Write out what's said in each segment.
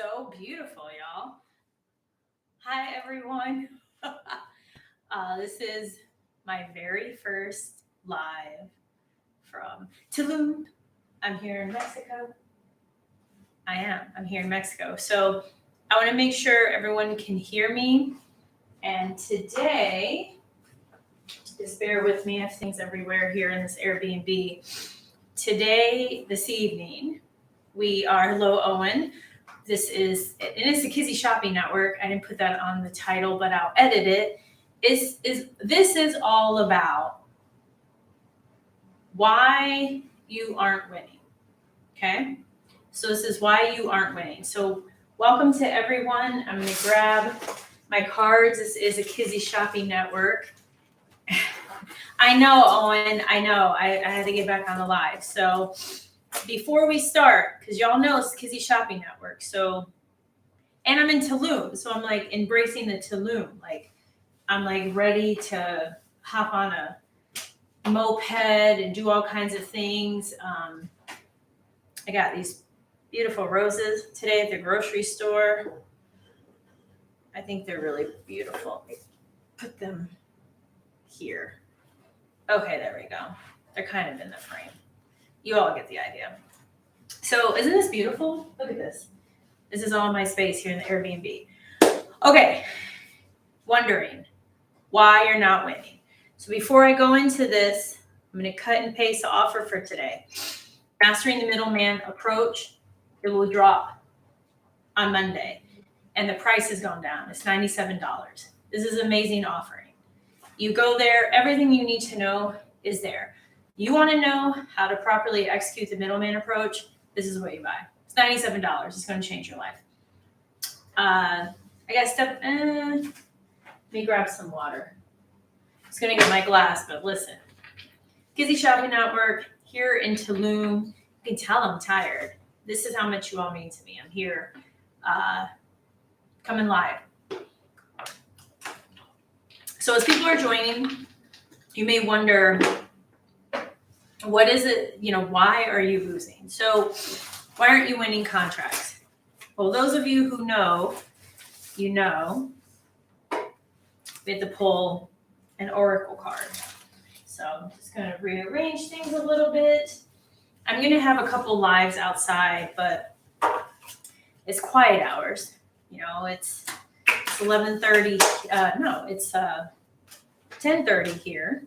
so beautiful, y'all. Hi, everyone. This is my very first live from Tulum. I'm here in Mexico. I am. I'm here in Mexico. So I want to make sure everyone can hear me. And today, just bear with me. I have things everywhere here in this Airbnb. Today, this evening, we are, hello, Owen. It's the Kizzy Shopping Network. I didn't put that on the title, but I'll edit it. This is all about why you aren't winning. Okay? So this is why you aren't winning. So welcome to everyone. I'm going to grab my cards. This is a Kizzy Shopping Network. I know, Owen. I know. I had to get back on the live. So before we start, because y'all know it's Kizzy Shopping Network. So, and I'm in Tulum. So I'm like embracing the Tulum. Like I'm like ready to hop on a moped and do all kinds of things. I got these beautiful roses today at the grocery store. I think they're really beautiful. Put them here. Okay, there we go. They're kind of in the frame. You all get the idea. So isn't this beautiful? Look at this. This is all my space here in the Airbnb. Okay, wondering why you're not winning. So before I go into this, I'm going to cut and paste the offer for today. Mastering the Middleman Approach. It will drop on Monday. And the price has gone down. It's $97. This is an amazing offering. You go there, everything you need to know is there. You want to know how to properly execute the middleman approach, this is what you buy. It's $97. It's going to change your life. I got let me grab some water. I was going to get my glass, but listen. Kizzy Shopping Network here in Tulum. You can tell I'm tired. This is how much you all mean to me. I'm here coming live. So as people are joining, you may wonder, what is it, why are you losing? So why aren't you winning contracts? Well, those of you who know, we had to pull an oracle card. So I'm just going to rearrange things a little bit. I'm going to have a couple lives outside, but it's quiet hours. It's 11:30. It's 10:30 here.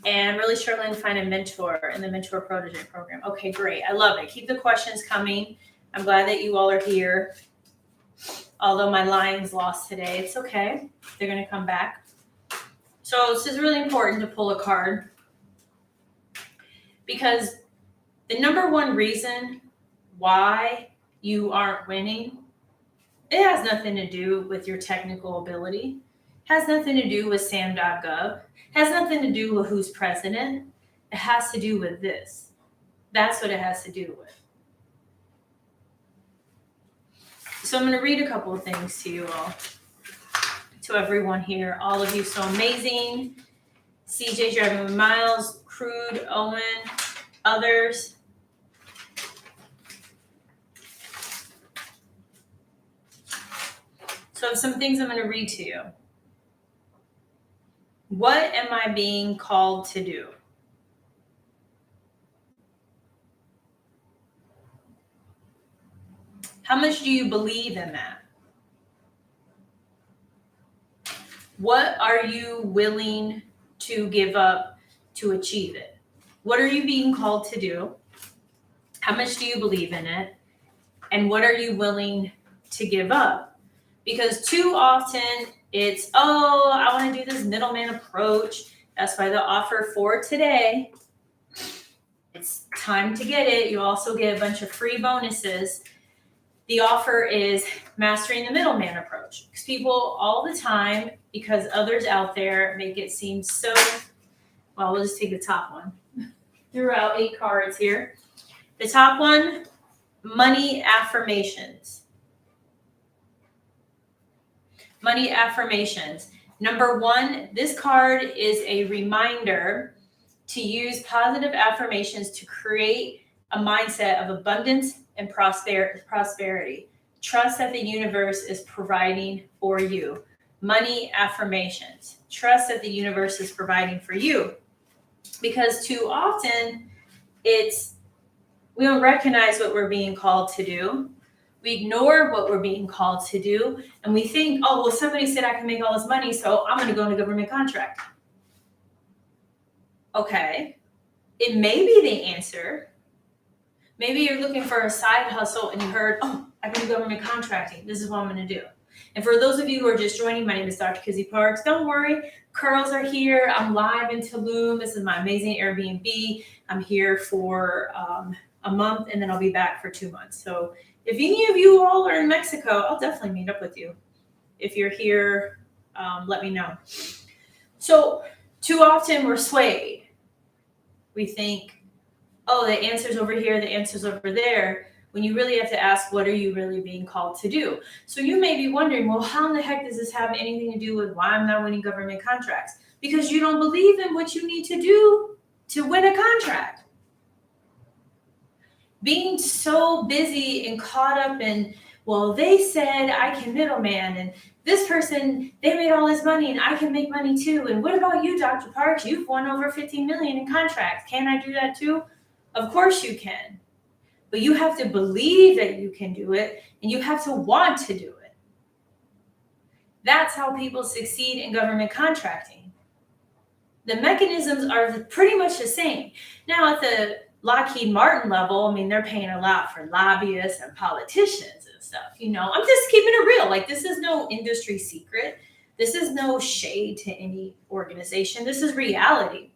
And I'm really struggling to find a mentor in the Mentor Protege program. Okay, great. I love it. Keep the questions coming. I'm glad that you all are here. Although my line's lost today, it's okay. They're going to come back. So this is really important to pull a card because the number one reason why you aren't winning, it has nothing to do with your technical ability. It has nothing to do with SAM.gov. Has nothing to do with who's president. It has to do with this. That's what it has to do with. So I'm going to read a couple of things to you all, to everyone here. All of you so amazing. CJ driving with Miles, Crude, Owen, others. So some things I'm going to read to you. What am I being called to do? How much do you believe in that? What are you willing to give up to achieve it? What are you being called to do? How much do you believe in it? And what are you willing to give up? Because too often it's, I want to do this middleman approach. That's why the offer for today, it's time to get it. You also get a bunch of free bonuses. The offer is mastering the middleman approach. Because people all the time, because others out there make it seem so, well, we'll just take the top one. Threw out 8 cards here. The top one, money affirmations. Money affirmations. Number 1, this card is a reminder to use positive affirmations to create a mindset of abundance and prosperity. Trust that the universe is providing for you. Money affirmations. Trust that the universe is providing for you. Because too often we don't recognize what we're being called to do. We ignore what we're being called to do. And we think, oh, well, somebody said I can make all this money, so I'm going to go into government contract. Okay. It may be the answer. Maybe you're looking for a side hustle and you heard, oh, I can do government contracting. This is what I'm going to do. And for those of you who are just joining, my name is Dr. Kizzy Parks. Don't worry, curls are here. I'm live in Tulum. This is my amazing Airbnb. I'm here for a month, and then I'll be back for 2 months. So if any of you all are in Mexico, I'll definitely meet up with you. If you're here, let me know. So too often we're swayed. We think, oh, the answer's over here, the answer's over there, when you really have to ask, what are you really being called to do? So you may be wondering, well, how in the heck does this have anything to do with why I'm not winning government contracts? Because you don't believe in what you need to do to win a contract. Being so busy and caught up in, well, they said I can middleman, and this person, they made all this money and I can make money too. And what about you, Dr. Parks? You've won over 15 million in contracts. Can I do that too? Of course you can. But you have to believe that you can do it, and you have to want to do it. That's how people succeed in government contracting. The mechanisms are pretty much the same. Now, at the Lockheed Martin level, I mean, they're paying a lot for lobbyists and politicians and stuff. You know, I'm just keeping it real. Like, this is no industry secret. This is no shade to any organization. This is reality.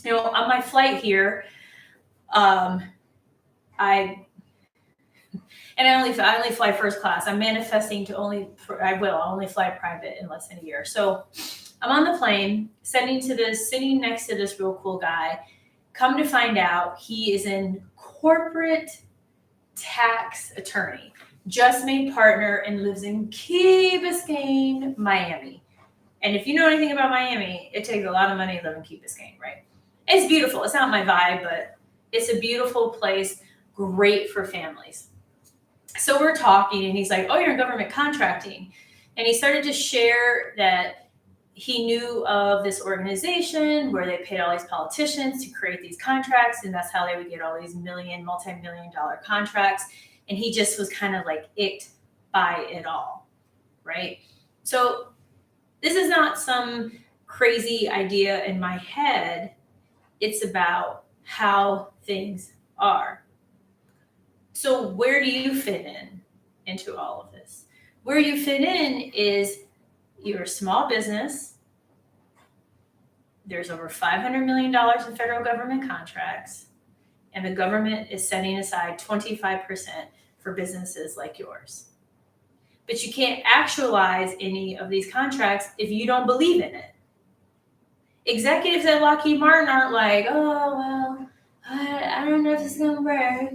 You know, on my flight here, I only fly first class. I'm manifesting to I'll only fly private in less than a year. So I'm on the plane, sitting next to this real cool guy. Come to find out, he is in corporate tax attorney, just made partner, and lives in Key Biscayne, Miami. And if you know anything about Miami, it takes a lot of money to live in Key Biscayne, right? It's beautiful. It's not my vibe, but it's a beautiful place. Great for families. So we're talking, and he's like, oh, you're in government contracting. And he started to share that he knew of this organization where they paid all these politicians to create these contracts, and that's how they would get all these multi-million dollar contracts. And he just was kind of like icked by it all, right? So this is not some crazy idea in my head. It's about how things are. So where do you fit into all of this? Where you fit in is you're a small business. There's over $500 million in federal government contracts, and the government is setting aside 25% for businesses like yours. But you can't actualize any of these contracts if you don't believe in it. Executives at Lockheed Martin aren't like, oh, well, I don't know if it's going to work.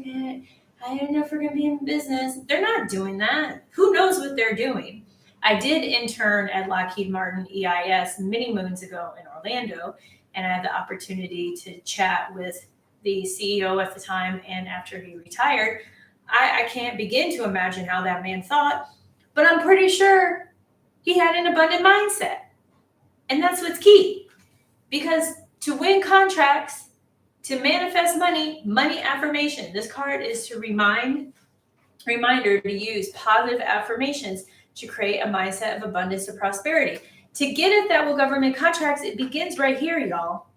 I don't know if we're going to be in business. They're not doing that. Who knows what they're doing? I did intern at Lockheed Martin EIS many moons ago in Orlando, and I had the opportunity to chat with the CEO at the time and after he retired. I can't begin to imagine how that man thought, but I'm pretty sure he had an abundant mindset. And that's what's key. Because to win contracts, to manifest money affirmation. This card is to reminder to use positive affirmations to create a mindset of abundance and prosperity. To get at that with government contracts, it begins right here, y'all.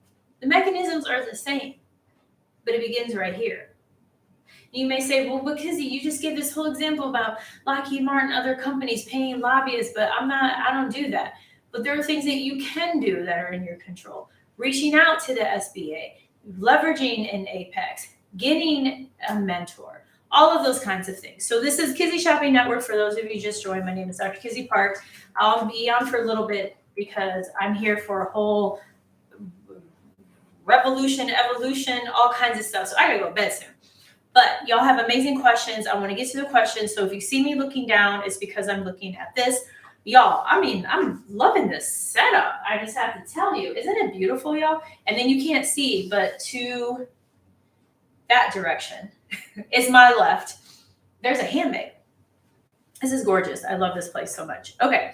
The mechanisms are the same, but it begins right here. You may say, well, Kizzy, you just gave this whole example about Lockheed Martin, other companies paying lobbyists, but I don't do that. But there are things that you can do that are in your control. Reaching out to the SBA, leveraging an Apex, getting a mentor, all of those kinds of things. So this is Kizzy Shopping Network. For those of you just joined, my name is Dr. Kizzy Parks. I'll be on for a little bit because I'm here for a whole revolution, evolution, all kinds of stuff. So I gotta go to bed soon. But y'all have amazing questions. I want to get to the questions. So if you see me looking down, it's because I'm looking at this. Y'all, I mean, I'm loving this setup. I just have to tell you, isn't it beautiful, y'all? And then you can't see, but to that direction is my left. There's a hammock. This is gorgeous. I love this place so much. Okay.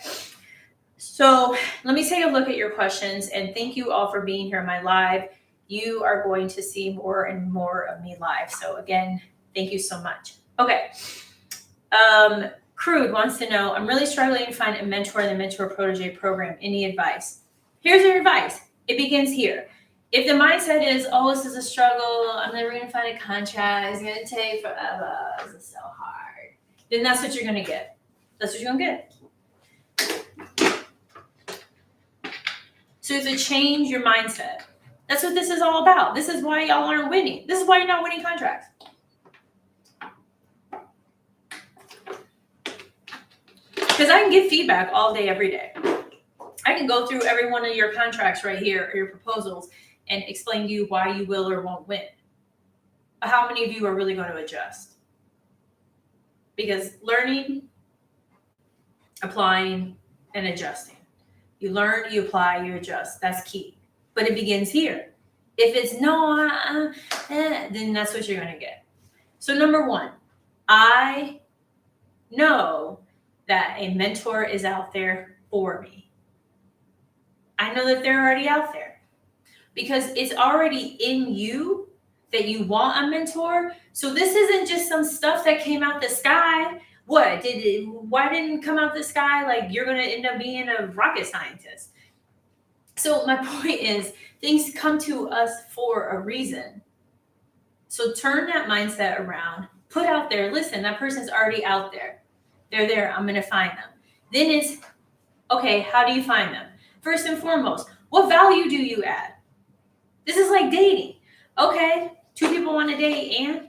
So let me take a look at your questions, and thank you all for being here in my live. You are going to see more and more of me live. So again, thank you so much. Okay. Crude wants to know, I'm really struggling to find a mentor in the mentor protege program. Any advice? Here's your advice. It begins here. If the mindset is, oh, this is a struggle, I'm never going to find a contract, it's going to take forever, this is so hard, then that's what you're going to get. That's what you're going to get. So you have to change your mindset. That's what this is all about. This is why y'all aren't winning. This is why you're not winning contracts. Because I can give feedback all day, every day. I can go through every one of your contracts right here, or your proposals, and explain to you why you will or won't win. But how many of you are really going to adjust? Because learning, applying, and adjusting. You learn, you apply, you adjust. That's key. But it begins here. If it's no, then that's what you're going to get. So number one, I know that a mentor is out there for me. I know that they're already out there because it's already in you that you want a mentor. So this isn't just some stuff that came out the sky. Why didn't it come out the sky? Like you're going to end up being a rocket scientist. So my point is things come to us for a reason. So turn that mindset around, put out there, listen, that person's already out there. They're there. I'm going to find them. Then it's, okay, how do you find them? First and foremost, what value do you add? This is like dating. Okay, 2 people want to date and?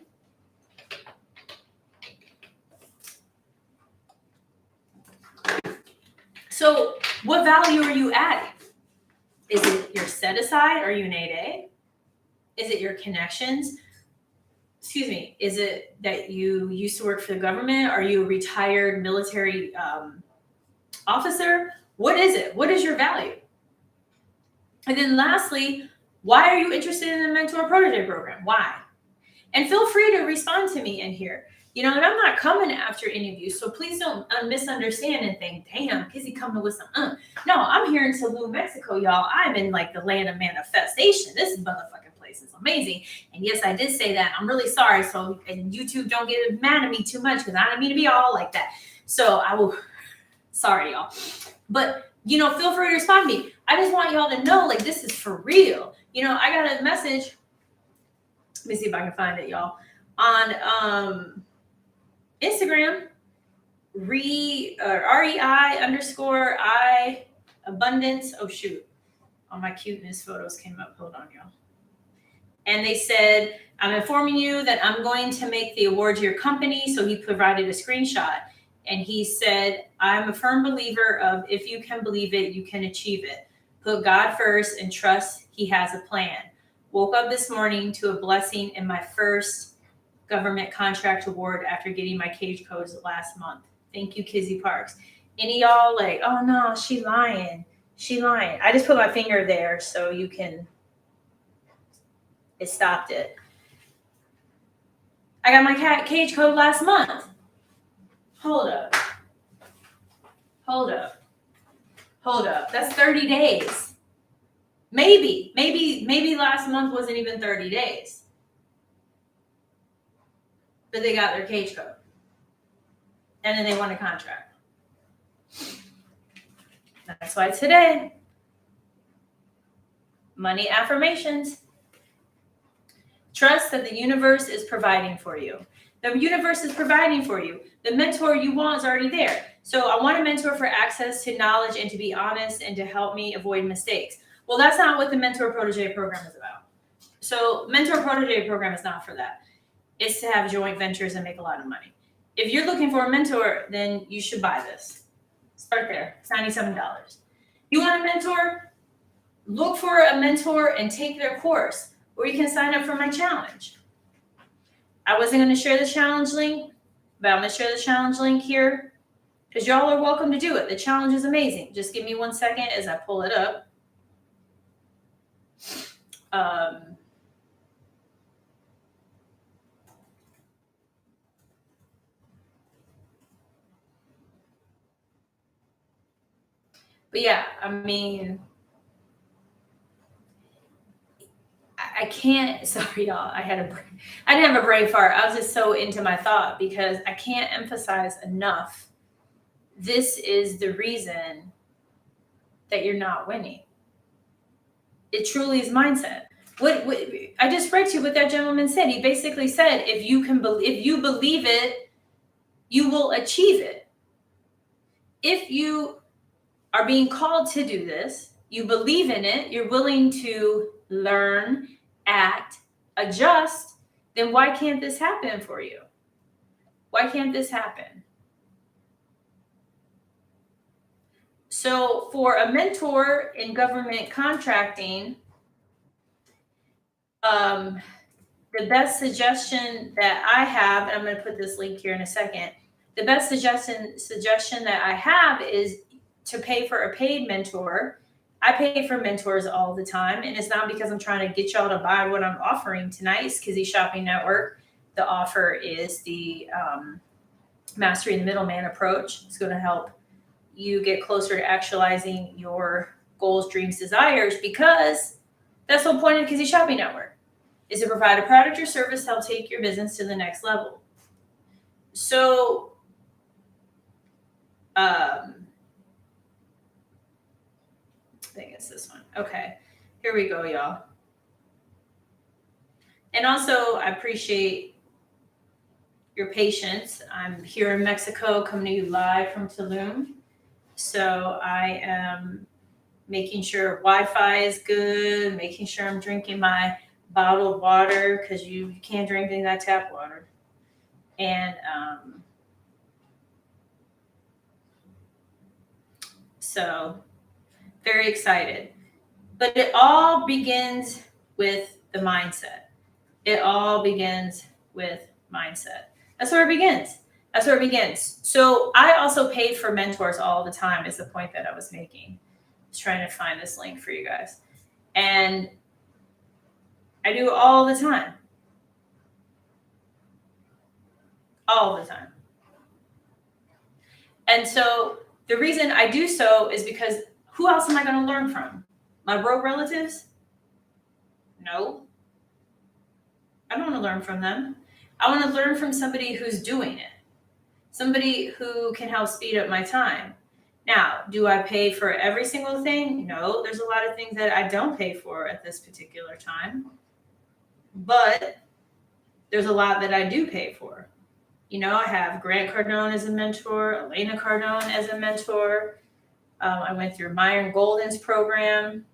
So what value are you adding? Is it your set aside? Are you an 8A? Is it your connections? Excuse me. Is it that you used to work for the government? Are you a retired military officer? What is it? What is your value? And then lastly, why are you interested in the mentor protege program? Why? And feel free to respond to me in here. You know, and I'm not coming after any of you, so please don't misunderstand and think, damn, Kizzy coming with some, No, I'm here in Tulum, Mexico, y'all. I'm in like the land of manifestation. This motherfucking place is amazing. And yes, I did say that. I'm really sorry. So, and YouTube don't get mad at me too much because I don't mean to be all like that. So I will, sorry, y'all. But, you know, feel free to respond to me. I just want y'all to know, like, this is for real. You know, I got a message. Let me see if I can find it, y'all. On Instagram, REI_I abundance. Oh shoot. All my cuteness photos came up. Hold on, y'all. And they said, I'm informing you that I'm going to make the award to your company. So he provided a screenshot. And he said, I'm a firm believer of if you can believe it, you can achieve it. Put God first and trust he has a plan. Woke up this morning to a blessing in my first government contract award after getting my cage codes last month. Thank you, Kizzy Parks. Any y'all like, oh no, she lying. She lying. I just put my finger there so you can, it stopped it. I got my cage code last month. Hold up. That's 30 days. Maybe last month wasn't even 30 days. But they got their cage code. And then they won a contract. That's why today, money affirmations. Trust that the universe is providing for you. The universe is providing for you. The mentor you want is already there. So I want a mentor for access to knowledge and to be honest and to help me avoid mistakes. Well, that's not what the mentor protege program is about. So mentor protege program is not for that. It's to have joint ventures and make a lot of money. If you're looking for a mentor, then you should buy this. Start there. It's $97. You want a mentor? Look for a mentor and take their course, or you can sign up for my challenge. I wasn't going to share the challenge link, but I'm going to share the challenge link here because y'all are welcome to do it. The challenge is amazing. Just give me 1 second as I pull it up. But yeah, I mean, I can't. Sorry, y'all. I didn't have a brain fart. I was just so into my thought because I can't emphasize enough. This is the reason that you're not winning. It truly is mindset. What I just read to you what that gentleman said. He basically said, if you believe it, you will achieve it. If you are being called to do this, you believe in it, you're willing to learn, act, adjust, then why can't this happen for you? Why can't this happen? So, for a mentor in government contracting, the best suggestion that I have, and I'm going to put this link here in a second. The best suggestion that I have is to pay for a paid mentor. I pay for mentors all the time, and it's not because I'm trying to get y'all to buy what I'm offering tonight. It's Kizzy Shopping Network. The offer is the Mastering the Middleman approach. It's going to help you get closer to actualizing your goals, dreams, desires, because that's the whole point of Kizzy Shopping Network, is to provide a product or service to help take your business to the next level. So, I think it's this one. Okay, here we go, y'all. And also, I appreciate your patience. I'm here in Mexico, coming to you live from Tulum. So I am making sure Wi-Fi is good, making sure I'm drinking my bottled water, because you can't drink any of that tap water. And so very excited. But it all begins with the mindset. It all begins with mindset. That's where it begins. That's where it begins. So I also paid for mentors all the time, is the point that I was making. I was trying to find this link for you guys. And I do all the time. All the time. And so the reason I do so is because who else am I going to learn from? My broke relatives? No. I don't want to learn from them. I want to learn from somebody who's doing it, somebody who can help speed up my time. Now, do I pay for every single thing? No, there's a lot of things that I don't pay for at this particular time, but there's a lot that I do pay for. You know, I have Grant Cardone as a mentor, Elena Cardone as a mentor. I went through Myron Golden's program,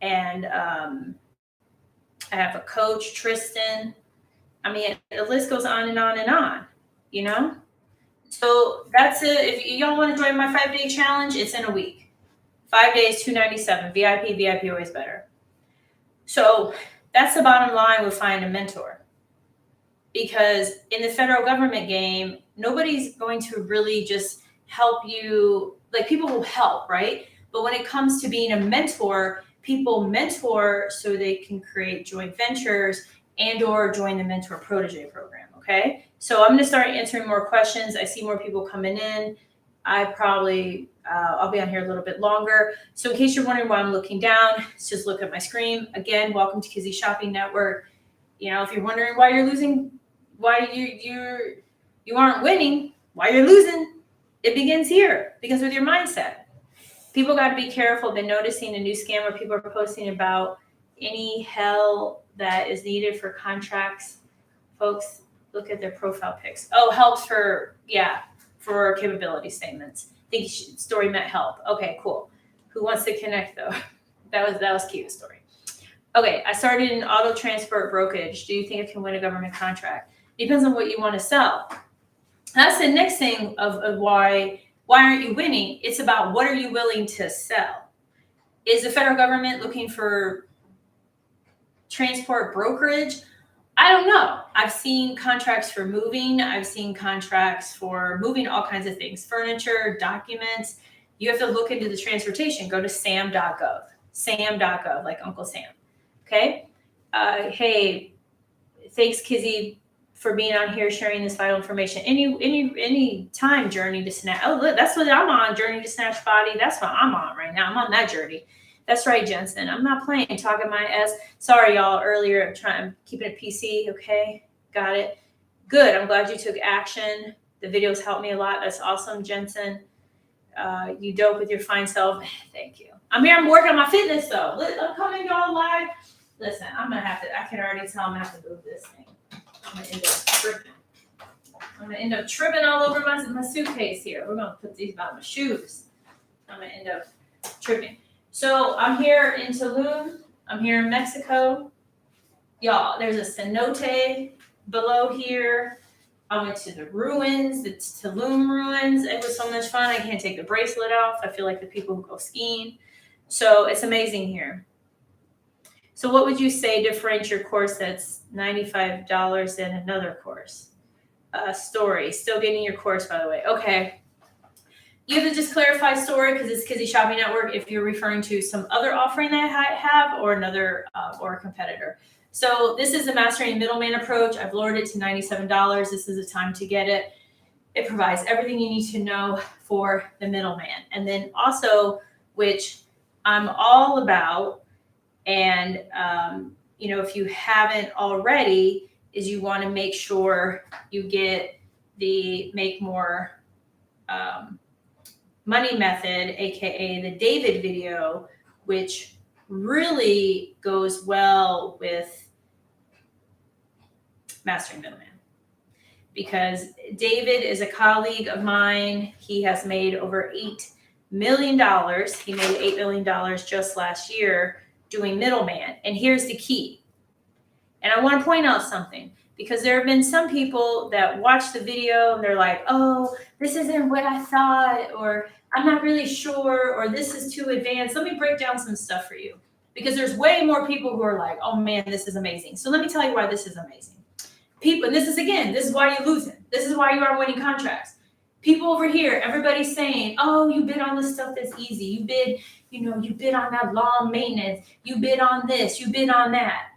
and I have a coach, Tristan. I mean, the list goes on and on and on, you know? So that's it. If y'all want to join my 5-day challenge, it's in a week. 5 days, $297. VIP always better. So that's the bottom line with finding a mentor. Because in the federal government game, nobody's going to really just help you. Like, people will help, right? But when it comes to being a mentor, people mentor so they can create joint ventures and or join the mentor protege program. Okay, so I'm going to start answering more questions. I see more people coming in. I'll be on here a little bit longer. So in case you're wondering why I'm looking down, just look at my screen. Again, welcome to Kizzy Shopping Network. You know, if you're wondering why you're losing, why you aren't winning, why you're losing, it begins here. Because with your mindset. People got to be careful. Been noticing a new scam where people are posting about any help that is needed for contracts. Folks, look at their profile pics. Oh, helps for capability statements. I think story meant help. Okay, cool. Who wants to connect though? That was cute story. Okay, I started in auto transport brokerage. Do you think I can win a government contract? Depends on what you want to sell. That's the next thing of why aren't you winning? It's about what are you willing to sell. Is the federal government looking for transport brokerage? I don't know. I've seen contracts for moving. I've seen contracts for moving all kinds of things, furniture, documents. You have to look into the transportation. Go to sam.gov, like Uncle Sam. Okay. Hey, thanks, Kizzy, for being on here, sharing this vital information. Any time, Journey to Snatch. Oh, look, that's what I'm on. Journey to Snatch Body. That's what I'm on right now. I'm on that journey. That's right, Jensen. I'm not playing, talking my ass. Sorry, y'all. Earlier, I'm keeping it PC. Okay, got it. Good. I'm glad you took action. The videos helped me a lot. That's awesome, Jensen. You dope with your fine self. Thank you. I'm here. I'm working on my fitness, though. I'm coming y'all live. Listen, I'm gonna have to. I can already tell I'm gonna have to move this thing. I'm gonna end up tripping all over my suitcase here. We're gonna put these by my shoes. I'm gonna end up tripping. So I'm here in Tulum. I'm here in Mexico. Y'all, there's a cenote below here. I went to the ruins, the Tulum ruins. It was so much fun. I can't take the bracelet off. I feel like the people who go skiing. So it's amazing here. So what would you say differentiates your course that's $95 than another course? Story. Still getting your course, by the way. Okay. You have to just clarify story because it's Kizzy Shopping Network if you're referring to some other offering that I have or another or a competitor. So this is the Mastering Middleman approach. I've lowered it to $97. This is the time to get it. It provides everything you need to know for the middleman. And then also, which I'm all about, and if you haven't already, is you want to make sure you get the Make More Money method, aka the David video, which really goes well with Mastering Middleman. Because David is a colleague of mine. He has made over $8 million. He made $8 million just last year doing middleman. And here's the key. And I want to point out something, because there have been some people that watch the video and they're like, oh, this isn't what I thought, or I'm not really sure, or this is too advanced. Let me break down some stuff for you, because there's way more people who are like, oh man, this is amazing. So let me tell you why this is amazing. People, and this is why you're losing. This is why you aren't winning contracts. People over here, everybody's saying, oh, you bid on the stuff that's easy. You bid on that long maintenance. You bid on this. You bid on that.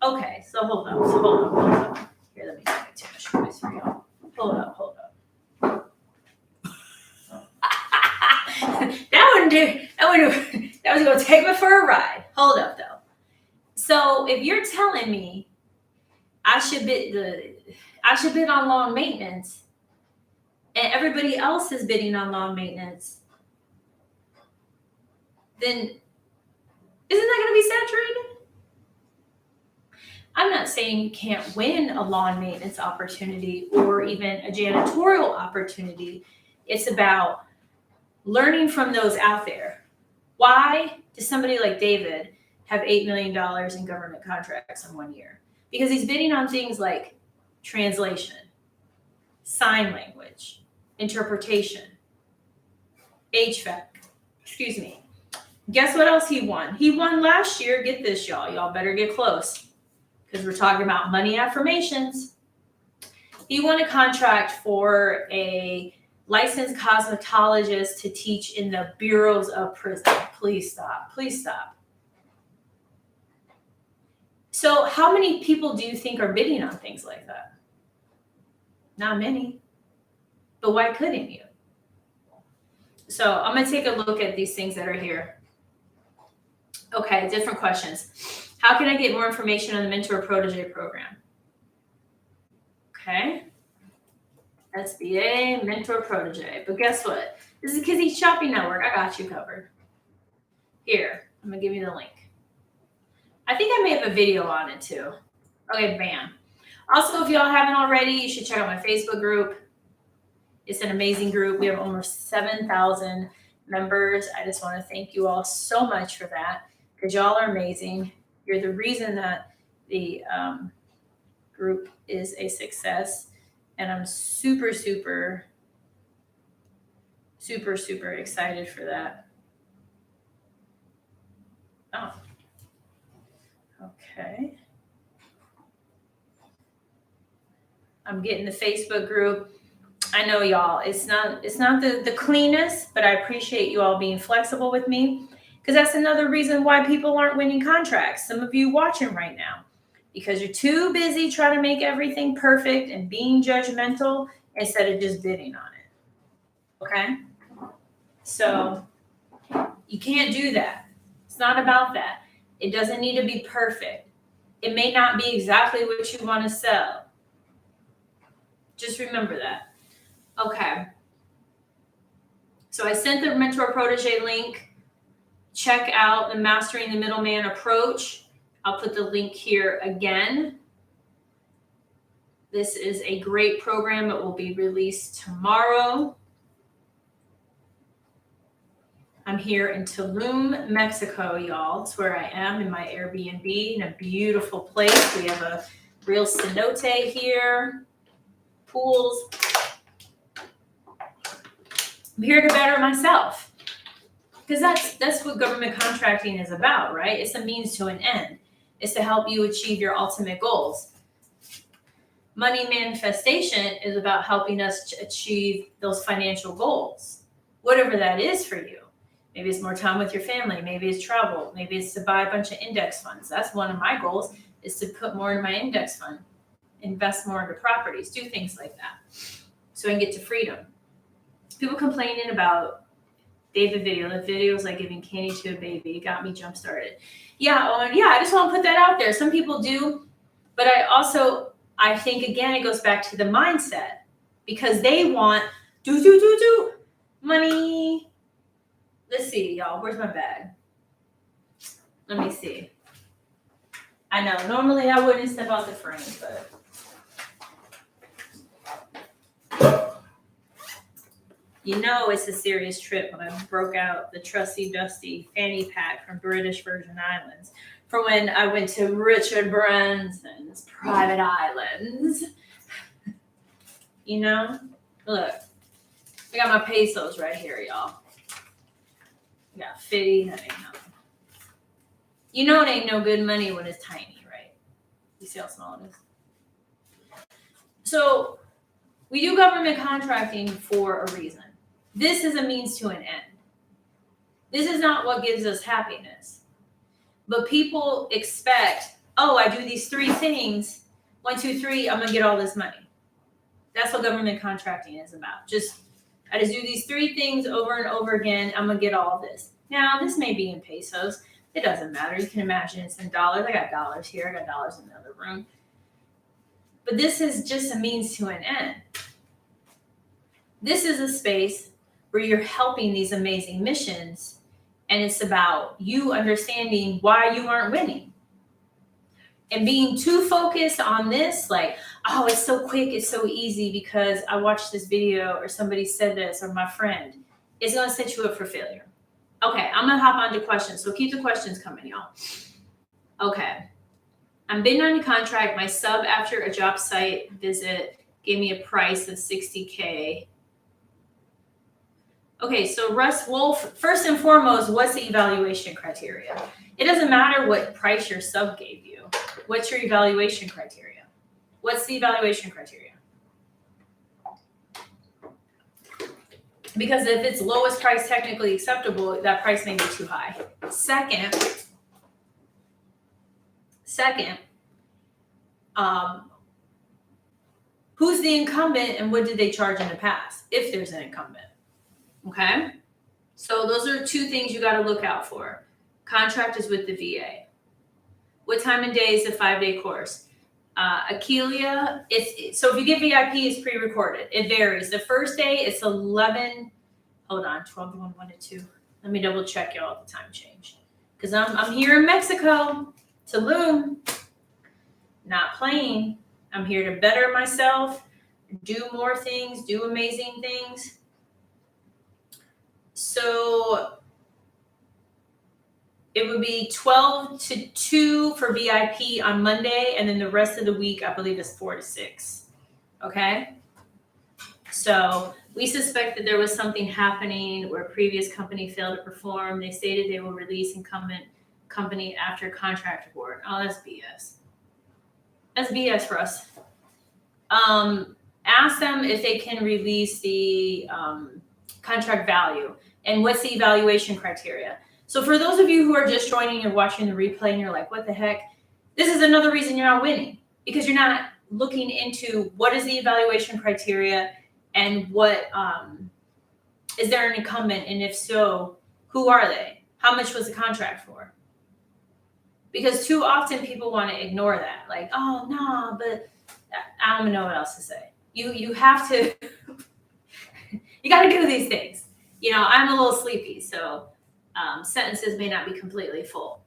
Okay, so hold on. Here, let me make too much noise for y'all. Hold up. That was gonna take me for a ride. Hold up though. So if you're telling me I should bid on long maintenance, and everybody else is bidding on long maintenance, then isn't that gonna be saturated? I'm not saying you can't win a lawn maintenance opportunity or even a janitorial opportunity. It's about learning from those out there. Why does somebody like David have $8 million in government contracts in 1 year? Because he's bidding on things like translation, sign language, interpretation, HVAC. Excuse me. Guess what else he won? He won last year. Get this, y'all. Y'all better get close, because we're talking about money affirmations. He won a contract for a licensed cosmetologist to teach in the bureaus of prison. Please stop. So how many people do you think are bidding on things like that? Not many. But why couldn't you? So I'm going to take a look at these things that are here. Okay, different questions. How can I get more information on the Mentor Protege program? Okay. SBA, Mentor Protege. But guess what? This is Kizzy Shopping Network. I got you covered. Here, I'm going to give you the link. I think I may have a video on it too. Okay, bam. Also, if y'all haven't already, you should check out my Facebook group. It's an amazing group. We have almost 7,000 members. I just want to thank you all so much for that, because y'all are amazing. You're the reason that the group is a success. And I'm super, super, super, super excited for that. Oh, okay. I'm getting the Facebook group. I know y'all, it's not the cleanest, but I appreciate you all being flexible with me, because that's another reason why people aren't winning contracts. Some of you watching right now, because you're too busy trying to make everything perfect and being judgmental instead of just bidding on it. Okay? So you can't do that. It's not about that. It doesn't need to be perfect. It may not be exactly what you want to sell. Just remember that. Okay. So I sent the mentor protege link. Check out the Mastering the Middleman approach. I'll put the link here again. This is a great program. It will be released tomorrow. I'm here in Tulum, Mexico, y'all. It's where I am in my Airbnb in a beautiful place. We have a real cenote here, pools. I'm here to better myself, because that's what government contracting is about, right? It's a means to an end. It's to help you achieve your ultimate goals. Money manifestation is about helping us achieve those financial goals, whatever that is for you. Maybe it's more time with your family. Maybe it's travel. Maybe it's to buy a bunch of index funds. That's one of my goals, is to put more in my index fund, invest more into properties, do things like that, so I can get to freedom. People complaining about David video. The videos like giving candy to a baby. It got me jump started. Yeah, I just want to put that out there. Some people do, but I think again it goes back to the mindset, because they want do money. Let's see, y'all. Where's my bag? Let me see. I know normally I wouldn't step out the frame, but you know it's a serious trip when I broke out the trusty dusty fanny pack from British Virgin Islands for when I went to Richard Branson's private islands. You know? Look. I got my pesos right here, y'all. I got 50. That ain't nothing. You know it ain't no good money when it's tiny, right? You see how small it is? So we do government contracting for a reason. This is a means to an end. This is not what gives us happiness. But people expect, oh, I do these 3 things. 1, 2, 3, I'm going to get all this money. That's what government contracting is about. I just do these 3 things over and over again. I'm going to get all this. Now, this may be in pesos. It doesn't matter. You can imagine it's in dollars. I got dollars here. I got dollars in the other room. But this is just a means to an end. This is a space where you're helping these amazing missions, and it's about you understanding why you aren't winning. And being too focused on this, like, oh, it's so quick, it's so easy because I watched this video or somebody said this or my friend, is going to set you up for failure. Okay, I'm going to hop on to questions. So keep the questions coming, y'all. Okay. I'm bidding on a contract. My sub after a job site visit gave me a price of $60K. Okay, so Russ Wolf, first and foremost, what's the evaluation criteria? It doesn't matter what price your sub gave you. What's your evaluation criteria? What's the evaluation criteria? Because if it's lowest price technically acceptable, that price may be too high. Second, who's the incumbent and what did they charge in the past, if there's an incumbent? Okay, so those are 2 things you got to look out for. Contract is with the VA. What time and day is the 5-day course? Akeelia, so if you get VIP, it's pre-recorded. It varies. The first day, it's 11. Hold on, 12 to 1, 1 to 2. Let me double check y'all the time change, because I'm here in Mexico, Tulum, not playing. I'm here to better myself, do more things, do amazing things. So it would be 12 to 2 for VIP on Monday, and then the rest of the week, I believe, is 4 to 6. Okay? So we suspect that there was something happening where a previous company failed to perform. They stated they will release incumbent company after contract award. Oh, that's BS. That's BS for us. Ask them if they can release the contract value and what's the evaluation criteria. So for those of you who are just joining, you're watching the replay and you're like, what the heck? This is another reason you're not winning, because you're not looking into what is the evaluation criteria and what is there an incumbent, and if so, who are they? How much was the contract for? Because too often people want to ignore that, like, oh no, but I don't know what else to say. You have to you got to do these things. I'm a little sleepy, so sentences may not be completely full.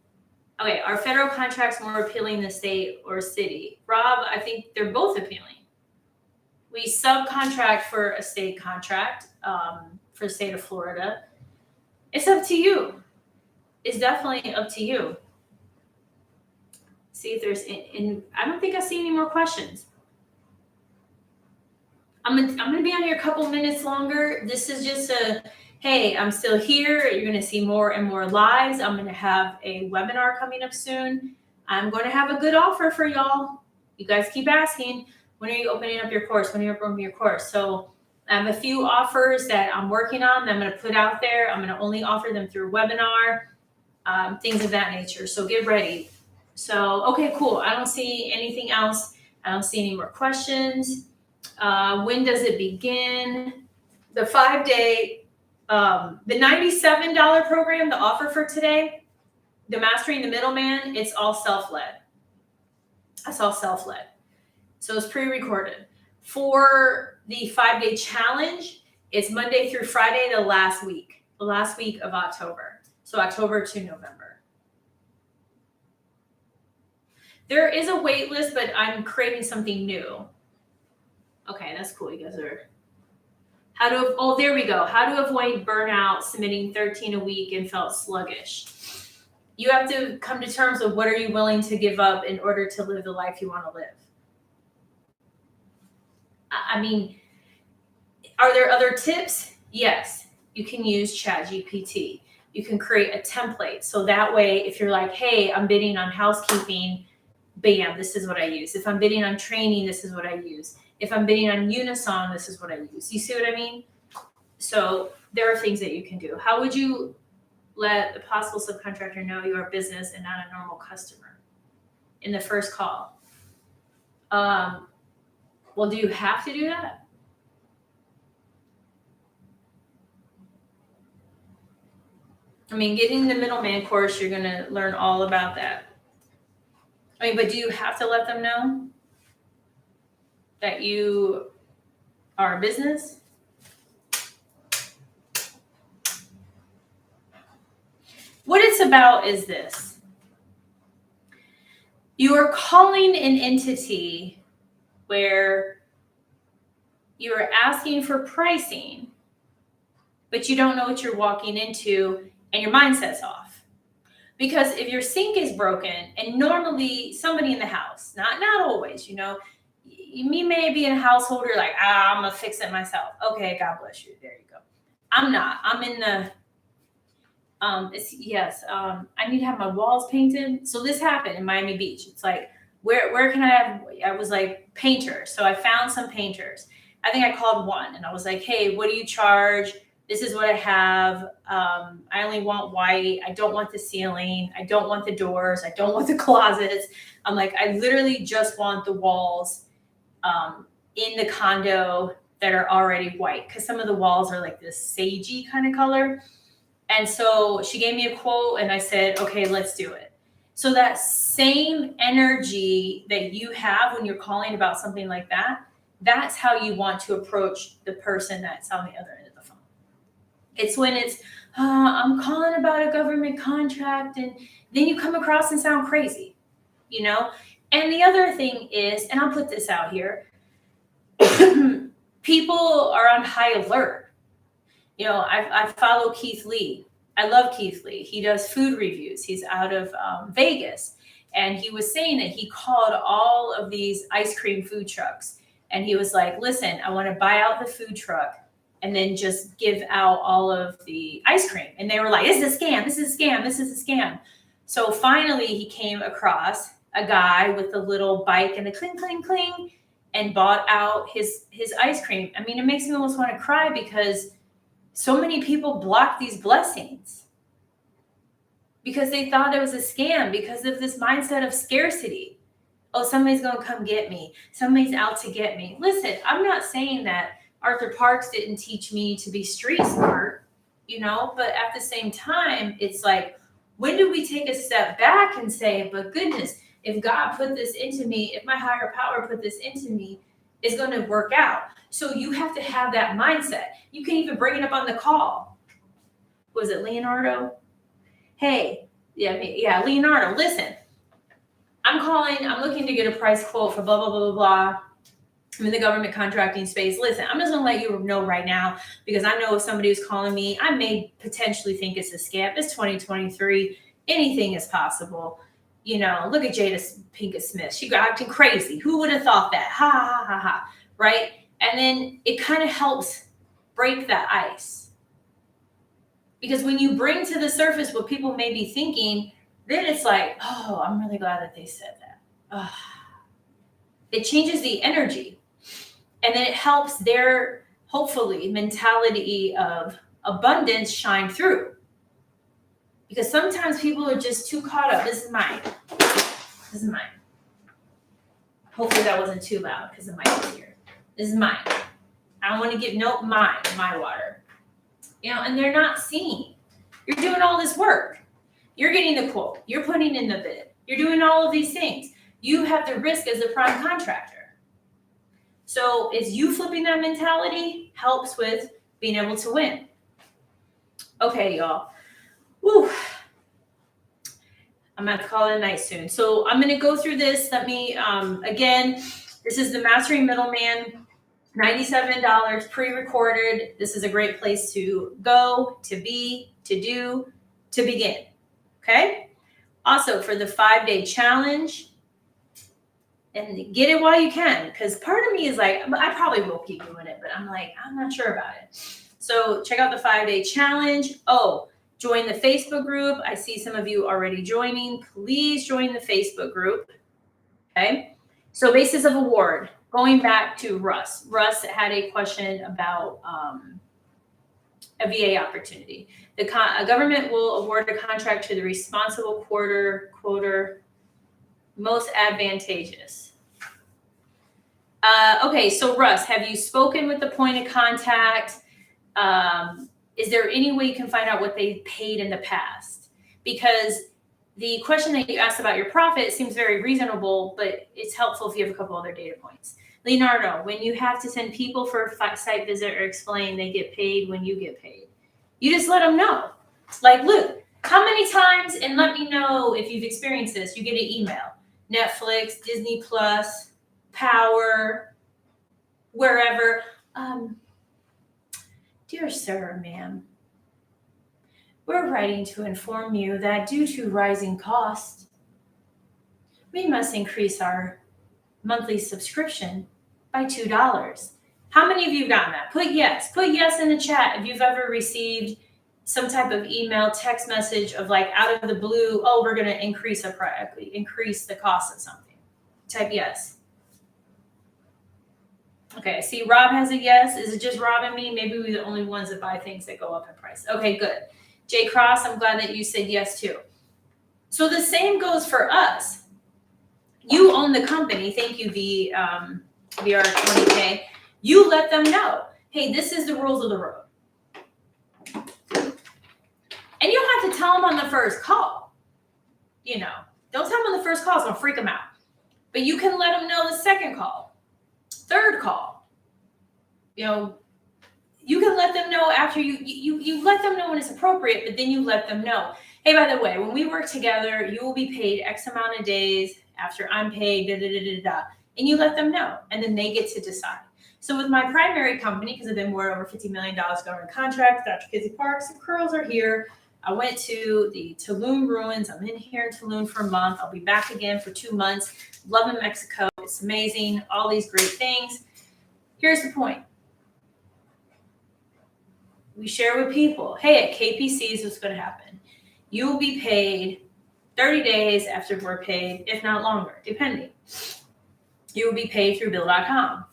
Okay, are federal contracts more appealing than state or city? Rob, I think they're both appealing. We subcontract for a state contract for the state of Florida. It's up to you. It's definitely up to you. See if there's, I don't think I see any more questions. I'm gonna be on here a couple minutes longer. This is just hey, I'm still here. You're gonna see more and more lives. I'm gonna have a webinar coming up soon. I'm gonna have a good offer for y'all. You guys keep asking, when are you opening up your course? When are you opening your course? So I have a few offers that I'm working on that I'm gonna put out there. I'm gonna only offer them through webinar, things of that nature. So get ready. So, okay, cool. I don't see anything else. I don't see any more questions. When does it begin? The 5-day, the $97 program, the offer for today, the Mastering the Middleman, it's all self-led. That's all self-led. So it's pre-recorded. For the 5-day challenge, it's Monday through Friday, the last week of October. So October to November. There is a wait list, but I'm creating something new. Okay, that's cool. You guys are. There we go. How to avoid burnout, submitting 13 a week and felt sluggish. You have to come to terms with what are you willing to give up in order to live the life you want to live. I mean, are there other tips? Yes. You can use ChatGPT. You can create a template. So that way, if you're like, hey, I'm bidding on housekeeping, bam, this is what I use. If I'm bidding on training, this is what I use. If I'm bidding on Unison, this is what I use. You see what I mean? So there are things that you can do. How would you let the possible subcontractor know you're a business and not a normal customer in the first call? Well, do you have to do that? I mean, getting the middleman course, you're going to learn all about that. I mean, but do you have to let them know that you are a business? What it's about is this. You are calling an entity where you are asking for pricing, but you don't know what you're walking into and your mindset's off. Because if your sink is broken, and normally somebody in the house, not always, you may be in a household, you're like, I'm gonna fix it myself. Okay, God bless you. There you go. I'm not. I'm in the I need to have my walls painted. So this happened in Miami Beach. It's like, where can I was like, painters. So I found some painters. I think I called one and I was like, hey, what do you charge? This is what I have. I only want white. I don't want the ceiling. I don't want the doors. I don't want the closets. I'm like, I literally just want the walls in the condo that are already white, because some of the walls are like this sagey kind of color. And so she gave me a quote and I said, okay, let's do it. So that same energy that you have when you're calling about something like that, that's how you want to approach the person that's on the other end of the phone. It's when it's, I'm calling about a government contract, and then you come across and sound crazy, And the other thing is, and I'll put this out here, people are on high alert. I follow Keith Lee. I love Keith Lee. He does food reviews. He's out of Vegas. And he was saying that he called all of these ice cream food trucks. And he was like, listen, I want to buy out the food truck and then just give out all of the ice cream. And they were like, this is a scam. This is a scam. This is a scam. So finally he came across a guy with a little bike and a cling, cling, cling, and bought out his ice cream. I mean, it makes me almost want to cry, because so many people block these blessings. because they thought it was a scam because of this mindset of scarcity. Oh, somebody's going to come get me. Somebody's out to get me. Listen, I'm not saying that Arthur Parks didn't teach me to be street smart, but at the same time, it's like, when do we take a step back and say, but goodness, if God put this into me, if my higher power put this into me, it's going to work out. So you have to have that mindset. You can even bring it up on the call. Was it Leonardo? Hey, yeah, Leonardo, listen. I'm looking to get a price quote for blah, blah, blah, blah, blah. I'm in the government contracting space. Listen, I'm just going to let you know right now, because I know if somebody was calling me, I may potentially think it's a scam. It's 2023. Anything is possible. Look at Jada Pinkett Smith. She got acting crazy. Who would have thought that? Ha, ha, ha, ha. Right? And then it kind of helps break that ice. Because when you bring to the surface what people may be thinking, then it's like, oh, I'm really glad that they said that. Oh. It changes the energy. And then it helps their, hopefully, mentality of abundance shine through. Because sometimes people are just too caught up. This is mine. Hopefully that wasn't too loud because the mic is here. This is mine. I don't want to give, my water. And they're not seeing. You're doing all this work. You're getting the quote. You're putting in the bid. You're doing all of these things. You have the risk as the prime contractor. So it's you flipping that mentality helps with being able to win. Okay, y'all. Woo. I'm going to have to call it a night soon. So I'm going to go through this. Let me, again, this is the Mastering Middleman, $97 pre-recorded. This is a great place to go, to be, to do, to begin. Okay? Also, for the 5-day challenge, and get it while you can, because part of me is like, I probably will keep doing it, but I'm like, I'm not sure about it. So check out the 5-day challenge. Oh, join the Facebook group. I see some of you already joining. Please join the Facebook group. Okay. So basis of award, going back to Russ. Russ had a question about a VA opportunity. The government will award a contract to the responsible quoter most advantageous. Okay, so Russ, have you spoken with the point of contact? Is there any way you can find out what they paid in the past? Because the question that you asked about your profit seems very reasonable, but it's helpful if you have a couple other data points. Leonardo, when you have to send people for a site visit or explain, they get paid when you get paid. You just let them know. Like, look, how many times, and let me know if you've experienced this, you get an email. Netflix, Disney Plus, Power, wherever. Dear sir, ma'am, we're writing to inform you that due to rising costs, we must increase our monthly subscription by $2. How many of you have gotten that? Put yes. Put yes in the chat if you've ever received some type of email, text message of like out of the blue, oh, we're going to increase the cost of something. Type yes. Okay, I see Rob has a yes. Is it just Rob and me? Maybe we're the only ones that buy things that go up in price. Okay, good. Jay Cross, I'm glad that you said yes too. So the same goes for us. You own the company. Thank you, VR20K. You let them know, hey, this is the rules of the road. And you don't have to tell them on the first call. Don't tell them on the first call. It's going to freak them out. But you can let them know the second call, third call. You can let them know after you let them know when it's appropriate, but then you let them know, hey, by the way, when we work together, you will be paid X amount of days after I'm paid, and you let them know, and then they get to decide. So with my primary company, because I've been more over $50 million government contract, Dr. Kizzy Parks, the curls are here. I went to the Tulum ruins. I'm in here in Tulum for a month. I'll be back again for 2 months. Loving Mexico. It's amazing. All these great things. Here's the point. We share with people, hey, at KPCs, what's going to happen? You will be paid 30 days after we're paid, if not longer, depending. You will be paid through Bill.com.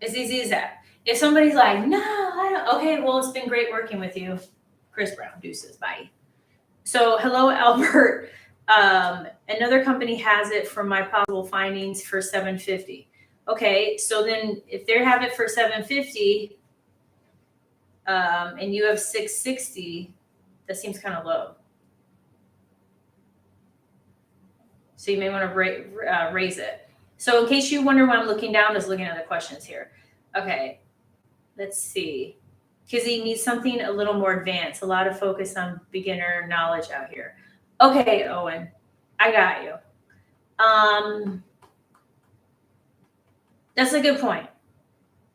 As easy as that. If somebody's like, no, I don't. Okay, well, it's been great working with you. Chris Brown, deuces, bye. So, hello, Albert. Another company has it for my possible findings for 750. Okay, so then if they have it for 750, and you have 660, that seems kind of low. So you may want to raise it. So in case you wonder why I'm looking down, just looking at the questions here. Okay, let's see. Kizzy needs something a little more advanced. A lot of focus on beginner knowledge out here. Okay, Owen, I got you. That's a good point.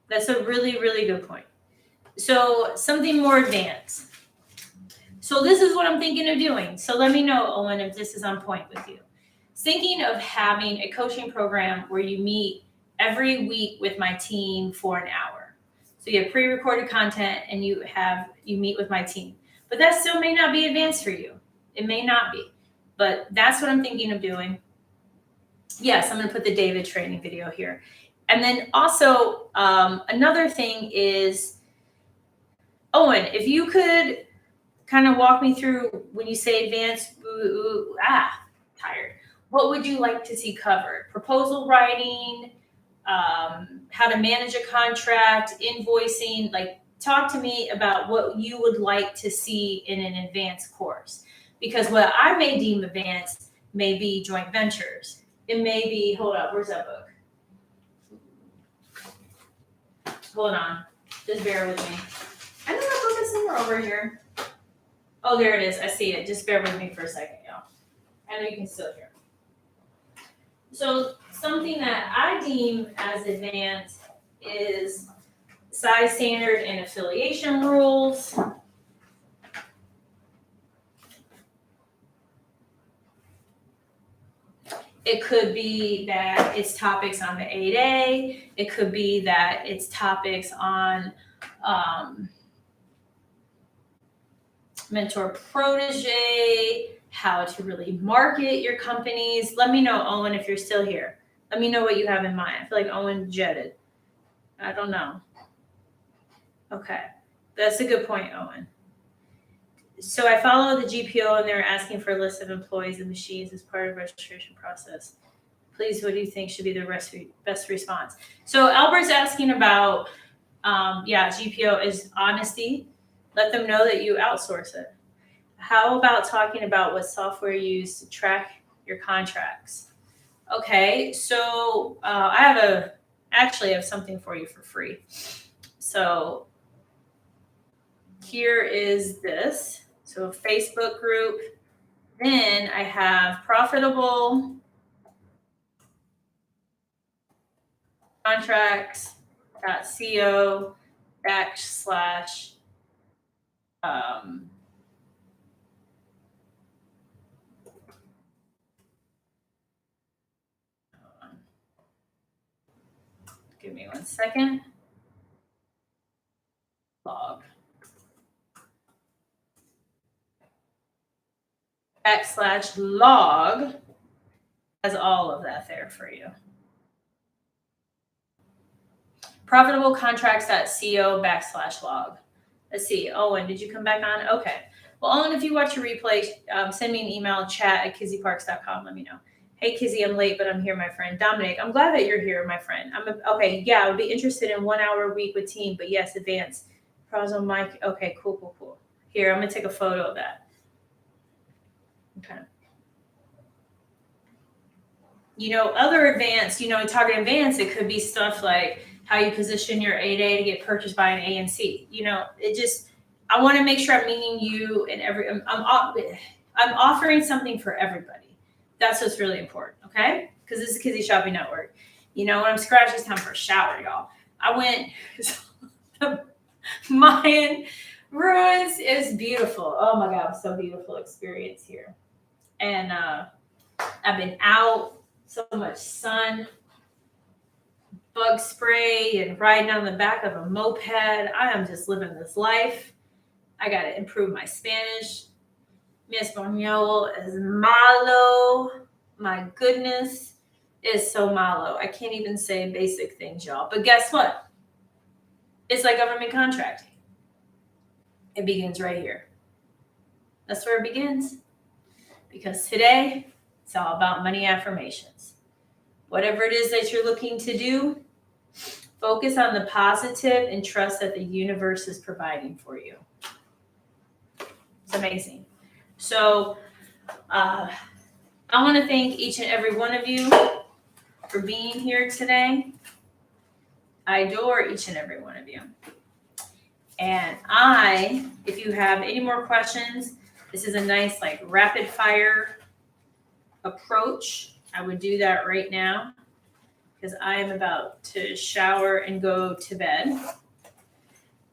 That's a really, really good point. So something more advanced. So this is what I'm thinking of doing. So let me know, Owen, if this is on point with you. Thinking of having a coaching program where you meet every week with my team for an hour. So you have pre-recorded content and you meet with my team. But that still may not be advanced for you. It may not be. But that's what I'm thinking of doing. Yes, I'm going to put the David training video here. And then also another thing is, Owen, if you could kind of walk me through when you say advanced, tired. What would you like to see covered? Proposal writing, how to manage a contract, invoicing. Like, talk to me about what you would like to see in an advanced course. Because what I may deem advanced may be joint ventures. It may be, hold up, where's that book? Hold on, just bear with me. I know that book is somewhere over here. Oh, there it is. I see it. Just bear with me for a second, y'all. I know you can still hear. So something that I deem as advanced is size standard and affiliation rules. It could be that it's topics on the 8A. It could be that it's topics on mentor protege, how to really market your companies. Let me know, Owen, if you're still here. Let me know what you have in mind. I feel like Owen jetted. I don't know. Okay. That's a good point, Owen. So I follow the GPO and they're asking for a list of employees and machines as part of the registration process. Please, what do you think should be the best response? So Albert's asking about, GPO is honesty. Let them know that you outsource it. How about talking about what software you use to track your contracts? Okay, so I have something for you for free. So here is this. So a Facebook group. Then I have profitable contracts.co /. Give me 1 second. Log. /log has all of that there for you. Profitable contracts.co /log. Let's see. Owen, did you come back on? Okay. Well, Owen, if you watch a replay, send me an email, chat@kizzyparks.com. Let me know. Hey, Kizzy, I'm late, but I'm here, my friend. Dominic, I'm glad that you're here, my friend. I would be interested in 1 hour a week with team, but yes, advanced. Pros on mic. Okay, cool. Here, I'm going to take a photo of that. Okay. Other advanced, target advanced, it could be stuff like how you position your 8A to get purchased by an ANC. I want to make sure I'm meeting you and I'm offering something for everybody. That's what's really important, okay? Because this is Kizzy Shopping Network. When I'm scratching, it's time for a shower, y'all. I went the Mayan ruins is beautiful. Oh my God, so beautiful experience here. And I've been out, so much sun, bug spray, and riding on the back of a moped. I am just living this life. I got to improve my Spanish. Mi español is malo. My goodness, it is so malo. I can't even say basic things, y'all. But guess what? It's like government contracting. It begins right here. That's where it begins. because today it's all about money affirmations. Whatever it is that you're looking to do, focus on the positive and trust that the universe is providing for you. It's amazing. So I want to thank each and every one of you for being here today. I adore each and every one of you. And if you have any more questions, this is a nice like rapid fire approach. I would do that right now because I am about to shower and go to bed.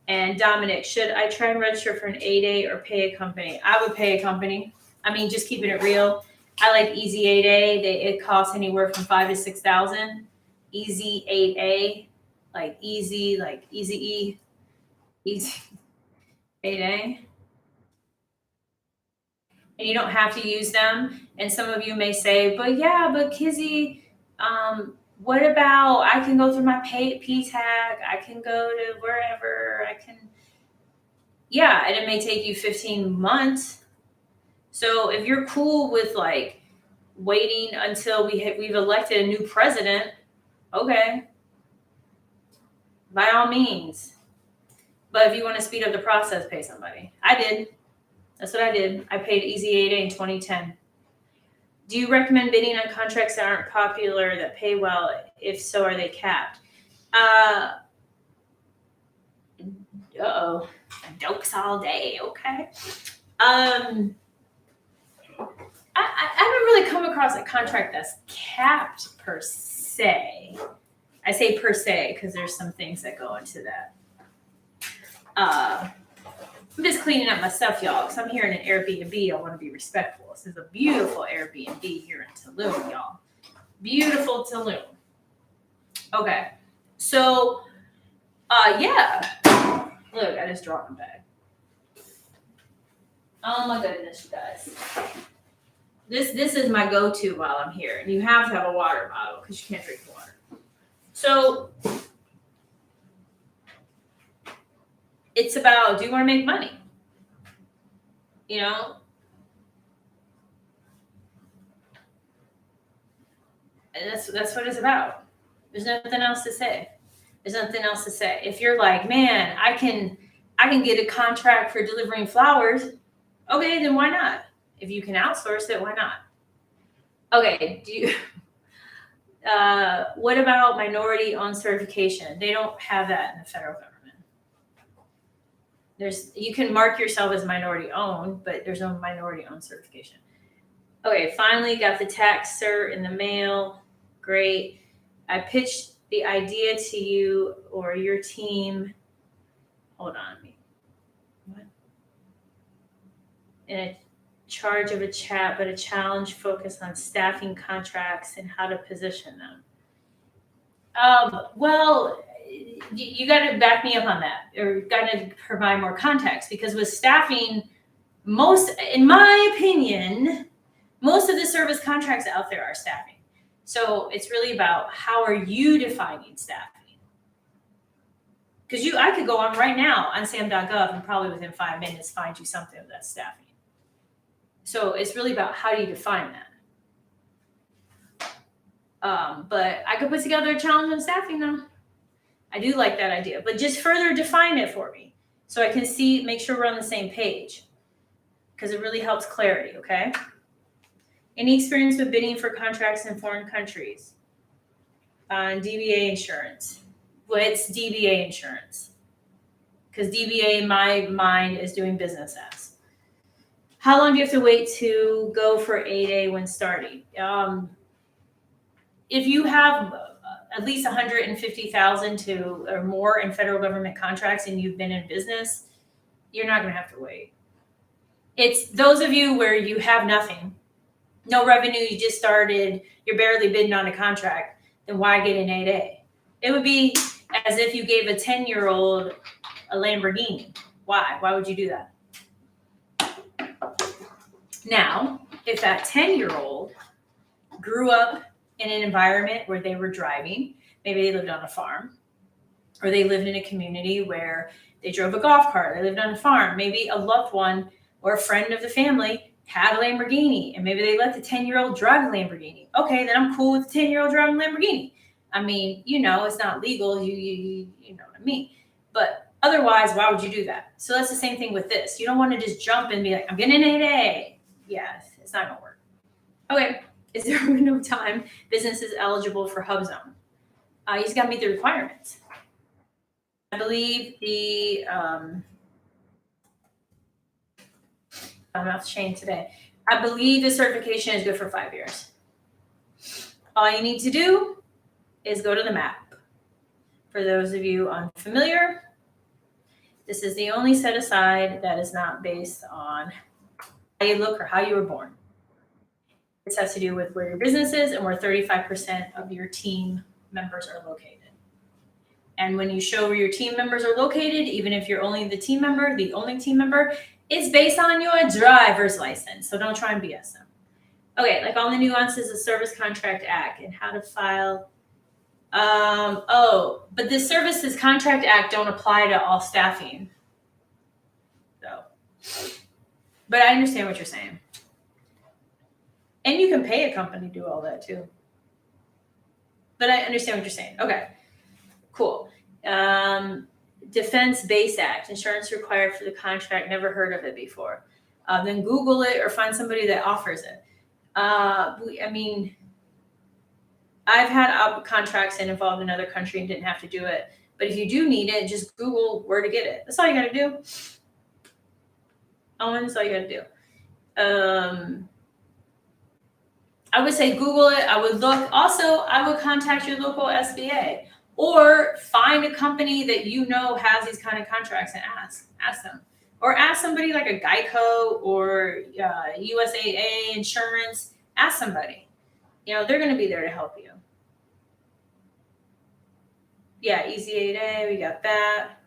And Dominic, should I try and register for an 8A or pay a company? I would pay a company. I mean, just keeping it real. I like Easy 8A. It costs anywhere from $5,000 to $6,000. Easy 8A, like Easy E, Easy 8A. And you don't have to use them. And some of you may say, but Kizzy, what about I can go through my P tag, I can go to wherever, and it may take you 15 months. So if you're cool with like waiting until we've elected a new president, okay, by all means. But if you want to speed up the process, pay somebody. I did. That's what I did. I paid Easy 8A in 2010. Do you recommend bidding on contracts that aren't popular, that pay well? If so, are they capped? Jokes all day, okay. I haven't really come across a contract that's capped per se. I say per se because there's some things that go into that. I'm just cleaning up my stuff, y'all, because I'm here in an Airbnb. I want to be respectful. This is a beautiful Airbnb here in Tulum, y'all. Beautiful Tulum. Okay. So, yeah. Look, I just dropped my bag. Oh my goodness, you guys. This is my go-to while I'm here. And you have to have a water bottle because you can't drink water. So, it's about, do you want to make money? You know? And that's what it's about. There's nothing else to say. If you're like, man, I can get a contract for delivering flowers, okay, then why not? If you can outsource it, why not? Okay, what about minority-owned certification? They don't have that in the federal government. You can mark yourself as minority-owned, but there's no minority-owned certification. Okay, finally got the tax cert in the mail. Great. I pitched the idea to you or your team. Hold on. What? In a charge of a chat, but a challenge focused on staffing contracts and how to position them. Well, you got to back me up on that, or got to provide more context, because with staffing, in my opinion, most of the service contracts out there are staffing. So it's really about how are you defining staffing? Because I could go on right now on sam.gov and probably within 5 minutes find you something that's staffing. So it's really about how do you define that? But I could put together a challenge on staffing though. I do like that idea, but just further define it for me so I can make sure we're on the same page, because it really helps clarity, okay? Any experience with bidding for contracts in foreign countries? On DBA insurance. What's DBA insurance? Because DBA in my mind is doing business as. How long do you have to wait to go for 8A when starting? If you have at least 150,000 or more in federal government contracts and you've been in business, you're not going to have to wait. It's those of you where you have nothing, no revenue, you just started, you're barely bidding on a contract, then why get an 8A? It would be as if you gave a 10-year-old a Lamborghini. Why? Why would you do that? Now, if that 10-year-old grew up in an environment where they were driving, maybe they lived on a farm, or they lived in a community where they drove a golf cart, they lived on a farm, maybe a loved one or a friend of the family had a Lamborghini and maybe they let the 10-year-old drive a Lamborghini. Okay, then I'm cool with the 10-year-old driving a Lamborghini. I mean, it's not legal. You know what I mean. But otherwise, why would you do that? So that's the same thing with this. You don't want to just jump and be like, I'm getting an 8A. Yeah, it's not going to work. Okay, is there a window of time business is eligible for HubZone? You just got to meet the requirements. I believe I'm off the chain today. I believe the certification is good for 5 years. All you need to do is go to the map. For those of you unfamiliar, this is the only set aside that is not based on how you look or how you were born. This has to do with where your business is and where 35% of your team members are located. And when you show where your team members are located, even if you're only the only team member, it's based on your driver's license. So don't try and BS them. Okay, like all the nuances of Service Contract Act and how to file. But the Services Contract Act don't apply to all staffing. So, but I understand what you're saying. And you can pay a company to do all that too. But I understand what you're saying. Okay, cool. Defense Base Act, insurance required for the contract. Never heard of it before. Then Google it or find somebody that offers it. I've had contracts and involved in another country and didn't have to do it. But if you do need it, just Google where to get it. That's all you got to do. Owen, that's all you got to do. I would say Google it. I would look. Also, I would contact your local SBA or find a company that has these kind of contracts and ask them. Or ask somebody like a Geico or USAA Insurance. Ask somebody. They're going to be there to help you. Yeah, Easy 8A, we got that.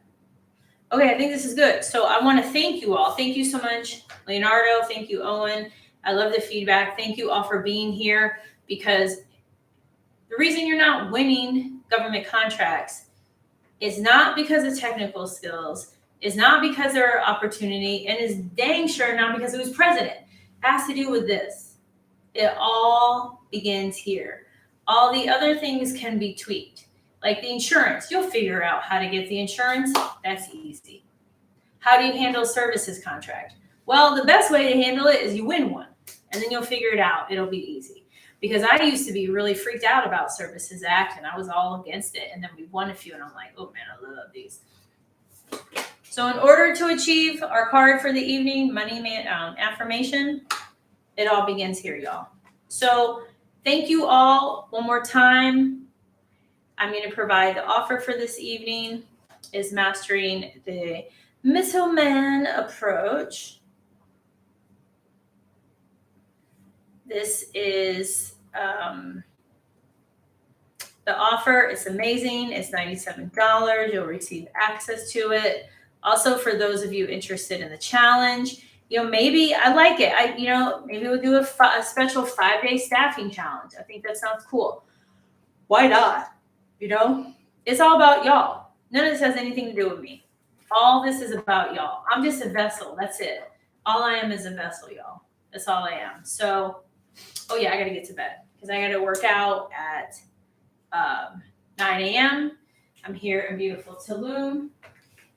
Okay, I think this is good. So I want to thank you all. Thank you so much, Leonardo. Thank you, Owen. I love the feedback. Thank you all for being here, because the reason you're not winning government contracts is not because of technical skills, is not because there are opportunity, and is dang sure not because it was president. It has to do with this. It all begins here. All the other things can be tweaked. Like the insurance, you'll figure out how to get the insurance. That's easy. How do you handle a services contract? Well, the best way to handle it is you win one, and then you'll figure it out. It'll be easy. Because I used to be really freaked out about Services Act, and I was all against it. And then we won a few, and I'm like, oh man, I love these. So in order to achieve our card for the evening, money affirmation, it all begins here, y'all. So thank you all one more time. I'm going to provide the offer for this evening is mastering the middleman approach. This is the offer. It's amazing. It's $97. You'll receive access to it. Also, for those of you interested in the challenge, maybe I like it. Maybe we'll do a special 5-day staffing challenge. I think that sounds cool. Why not? It's all about y'all. None of this has anything to do with me. All this is about y'all. I'm just a vessel. That's it. All I am is a vessel, y'all. That's all I am. So, I got to get to bed because I got to work out at 9 a.m. I'm here in beautiful Tulum. In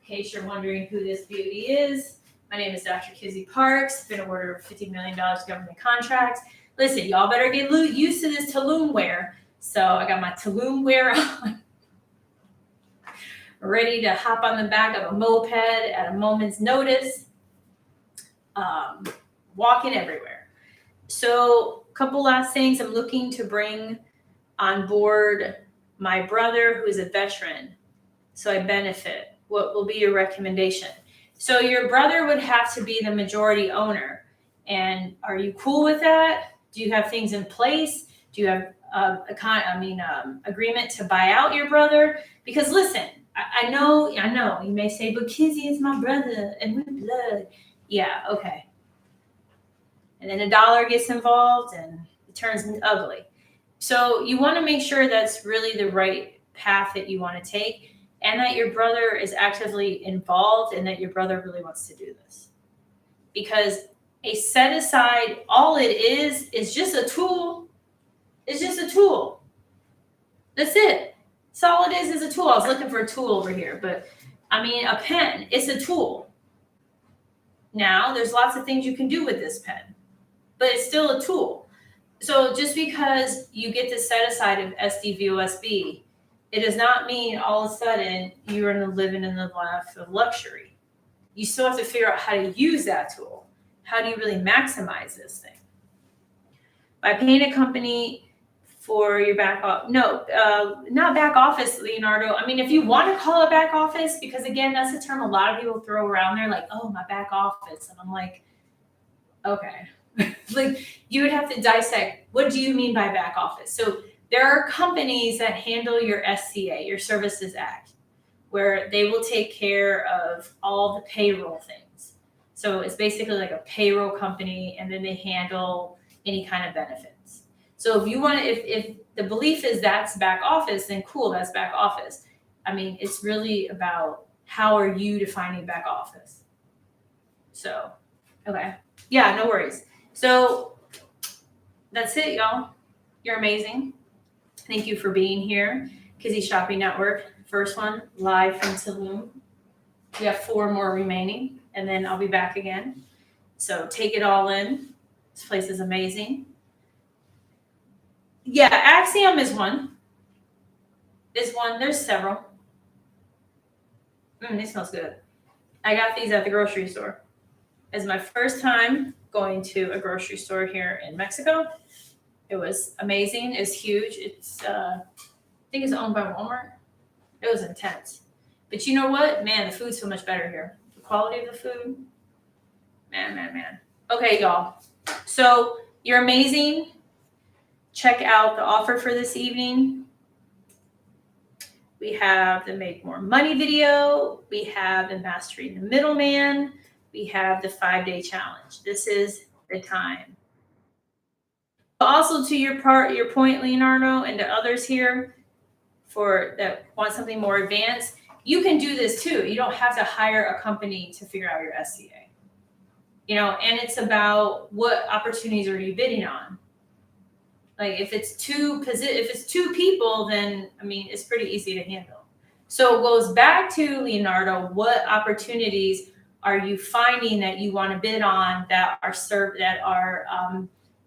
case you're wondering who this beauty is, my name is Dr. Kizzy Parks. Been awarded $50 million government contracts. Listen, y'all better get used to this Tulum wear. So I got my Tulum wear on, ready to hop on the back of a moped at a moment's notice, walking everywhere. So a couple last things. I'm looking to bring on board my brother, who is a veteran, so I benefit. What will be your recommendation? So your brother would have to be the majority owner. And are you cool with that? Do you have things in place? Do you have agreement to buy out your brother? Because listen, I know, you may say, but Kizzy is my brother and we're blood. Yeah, okay. And then a dollar gets involved and it turns ugly. So you want to make sure that's really the right path that you want to take, and that your brother is actively involved and that your brother really wants to do this. Because A set aside, all it is just a tool. It's just a tool. That's it. That's all it is a tool. I was looking for a tool over here, but I mean, a pen, it's a tool. Now, there's lots of things you can do with this pen, but it's still a tool. So just because you get to set aside of SDVOSB, it does not mean all of a sudden you're going to live in the life of luxury. You still have to figure out how to use that tool. How do you really maximize this thing? By paying a company for your back office, not back office, Leonardo. I mean, if you want to call it back office, because again, that's a term a lot of people throw around there, like, oh, my back office. And I'm like, okay. Like, you would have to dissect, what do you mean by back office? So there are companies that handle your SCA, your Services Act, where they will take care of all the payroll things. So it's basically like a payroll company, and then they handle any kind of benefits. So if you want to, if the belief is that's back office, then cool, that's back office. I mean, it's really about how are you defining back office. So, okay. Yeah, no worries. So that's it, y'all. You're amazing. Thank you for being here. Kizzy Shopping Network, first one, live from Tulum. We have 4 more remaining, and then I'll be back again. So take it all in. This place is amazing. Yeah, Axiom is one. There's several. It smells good. I got these at the grocery store. It's my first time going to a grocery store here in Mexico. It was amazing. It's huge. It's I think it's owned by Walmart. It was intense. But you know what? Man, the food's so much better here. The quality of the food. Man. Okay, y'all. So you're amazing. Check out the offer for this evening. We have the Make More Money video. We have the Mastering the Middleman. We have the 5-day challenge. This is the time. Also, to your point, Leonardo, and to others here for that want something more advanced, you can do this too. You don't have to hire a company to figure out your SCA. And it's about what opportunities are you bidding on. Like if it's two people, then I mean it's pretty easy to handle. So it goes back to Leonardo. What opportunities are you finding that you want to bid on that are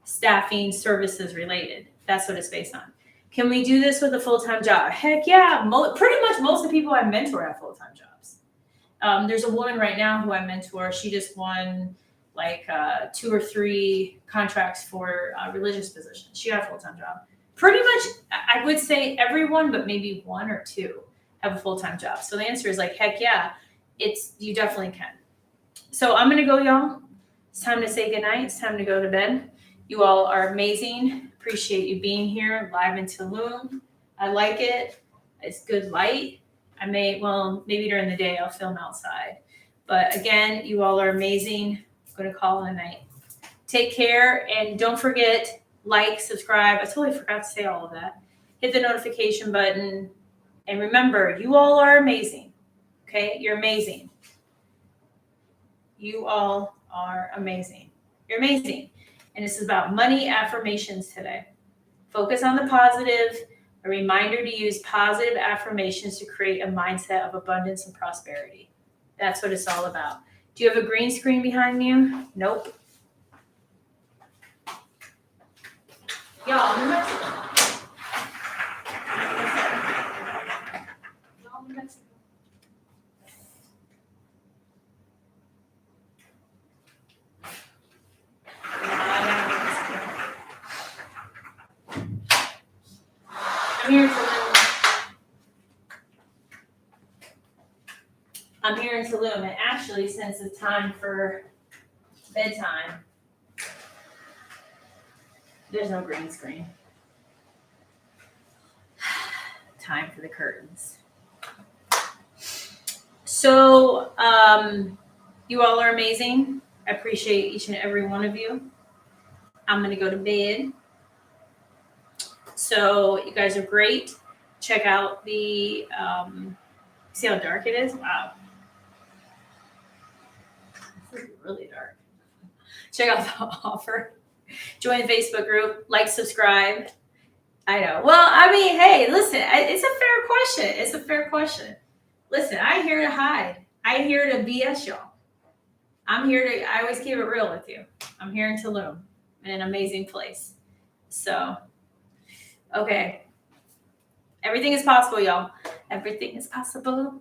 staffing services related? That's what it's based on. Can we do this with a full-time job? Heck yeah. Pretty much most of the people I mentor have full-time jobs. There's a woman right now who I mentor. She just won like 2 or 3 contracts for religious positions. She got a full-time job. Pretty much, I would say everyone, but maybe 1 or 2 have a full-time job. So the answer is like, heck yeah, you definitely can. So I'm going to go, y'all. It's time to say goodnight. It's time to go to bed. You all are amazing. Appreciate you being here live in Tulum. I like it. It's good light. Maybe during the day I'll film outside. But again, you all are amazing. I'm going to call it a night. Take care, and don't forget, like, subscribe. I totally forgot to say all of that. Hit the notification button. And remember, you all are amazing. Okay? You're amazing. You all are amazing. You're amazing. And this is about money affirmations today. Focus on the positive. A reminder to use positive affirmations to create a mindset of abundance and prosperity. That's what it's all about. Do you have a green screen behind you? Nope. Y'all, New Mexico. Y'all, New Mexico. I'm here in Tulum, and actually, since it's time for bedtime, there's no green screen. Time for the curtains. So, you all are amazing. I appreciate each and every one of you. I'm going to go to bed. So, you guys are great. Check out the, see how dark it is? Wow. This is really dark. check out the offer. Join the Facebook group, like, subscribe. I know. Well, I mean, hey, listen, it's a fair question. It's a fair question. Listen, I'm here to hide. I'm here to BS y'all. I always keep it real with you. I'm here in Tulum, in an amazing place. So, okay. Everything is possible, y'all. Everything is possible.